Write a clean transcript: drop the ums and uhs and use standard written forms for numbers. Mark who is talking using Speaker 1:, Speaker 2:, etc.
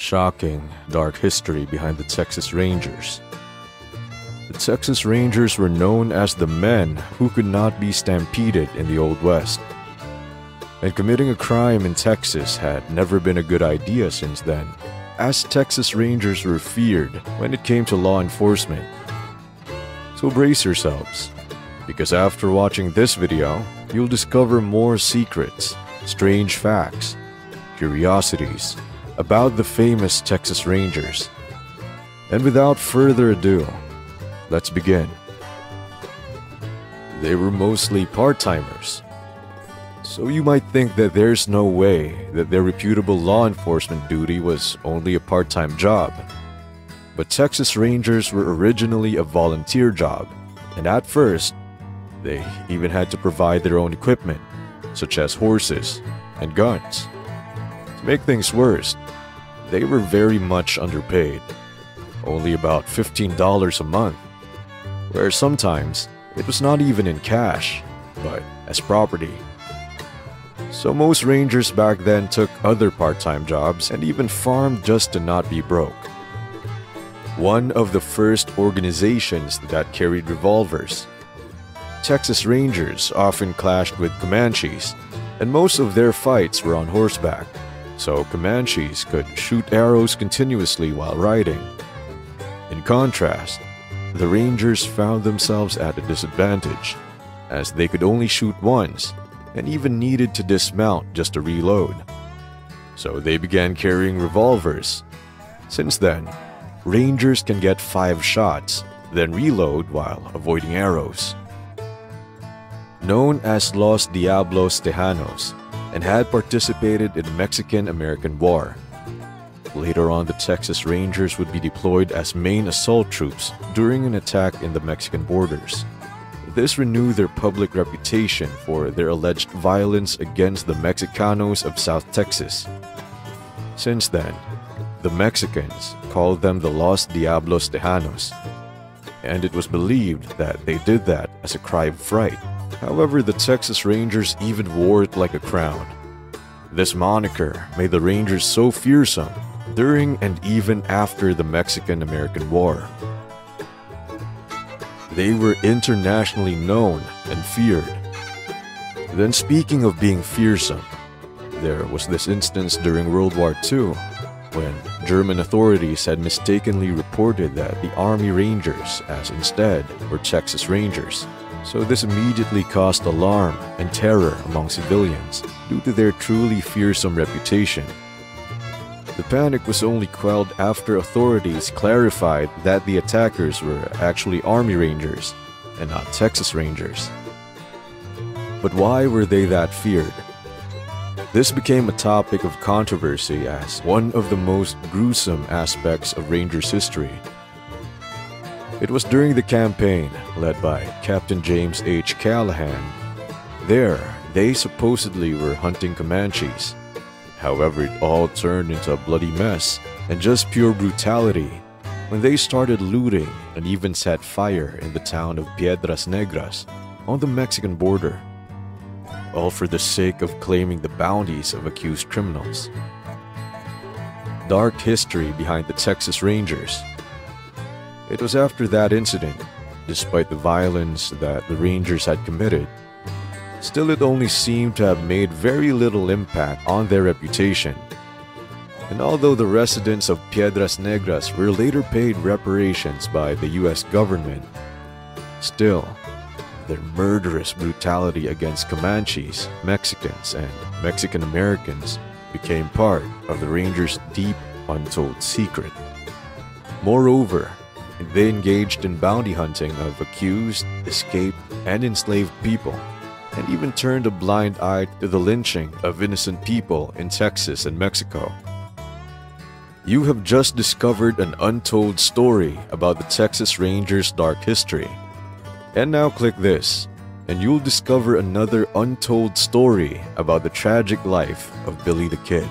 Speaker 1: shocking, dark history behind the Texas Rangers. The Texas Rangers were known as the men who could not be stampeded in the Old West. And committing a crime in Texas had never been a good idea since then, as Texas Rangers were feared when it came to law enforcement. So brace yourselves, because after watching this video, you'll discover more secrets, strange facts, curiosities about the famous Texas Rangers. And without further ado, let's begin. They were mostly part-timers, so you might think that there's no way that their reputable law enforcement duty was only a part-time job. But Texas Rangers were originally a volunteer job, and at first, they even had to provide their own equipment, such as horses and guns. To make things worse, they were very much underpaid, only about $15 a month, where sometimes it was not even in cash, but as property. So most Rangers back then took other part-time jobs and even farmed just to not be broke. One of the first organizations that carried revolvers. Texas Rangers often clashed with Comanches, and most of their fights were on horseback, so Comanches could shoot arrows continuously while riding. In contrast, the Rangers found themselves at a disadvantage, as they could only shoot once and even needed to dismount just to reload. So they began carrying revolvers. Since then, Rangers can get 5 shots, then reload while avoiding arrows. Known as Los Diablos Tejanos, and had participated in the Mexican-American War. Later on, the Texas Rangers would be deployed as main assault troops during an attack in the Mexican borders. This renewed their public reputation for their alleged violence against the Mexicanos of South Texas. Since then, the Mexicans called them the Los Diablos Tejanos, and it was believed that they did that as a cry of fright. However, the Texas Rangers even wore it like a crown. This moniker made the Rangers so fearsome during and even after the Mexican-American War. They were internationally known and feared. Then speaking of being fearsome, there was this instance during World War II when German authorities had mistakenly reported that the Army Rangers, as instead, were Texas Rangers. So this immediately caused alarm and terror among civilians due to their truly fearsome reputation. The panic was only quelled after authorities clarified that the attackers were actually Army Rangers and not Texas Rangers. But why were they that feared? This became a topic of controversy as one of the most gruesome aspects of Rangers history. It was during the campaign led by Captain James H. Callahan. There, they supposedly were hunting Comanches. However, it all turned into a bloody mess and just pure brutality when they started looting and even set fire in the town of Piedras Negras on the Mexican border, all for the sake of claiming the bounties of accused criminals. Dark history behind the Texas Rangers. It was after that incident, despite the violence that the Rangers had committed, still it only seemed to have made very little impact on their reputation. And although the residents of Piedras Negras were later paid reparations by the US government, still, their murderous brutality against Comanches, Mexicans, and Mexican Americans became part of the Rangers' deep, untold secret. Moreover, they engaged in bounty hunting of accused, escaped, and enslaved people, and even turned a blind eye to the lynching of innocent people in Texas and Mexico. You have just discovered an untold story about the Texas Rangers' dark history. And now click this, and you'll discover another untold story about the tragic life of Billy the Kid.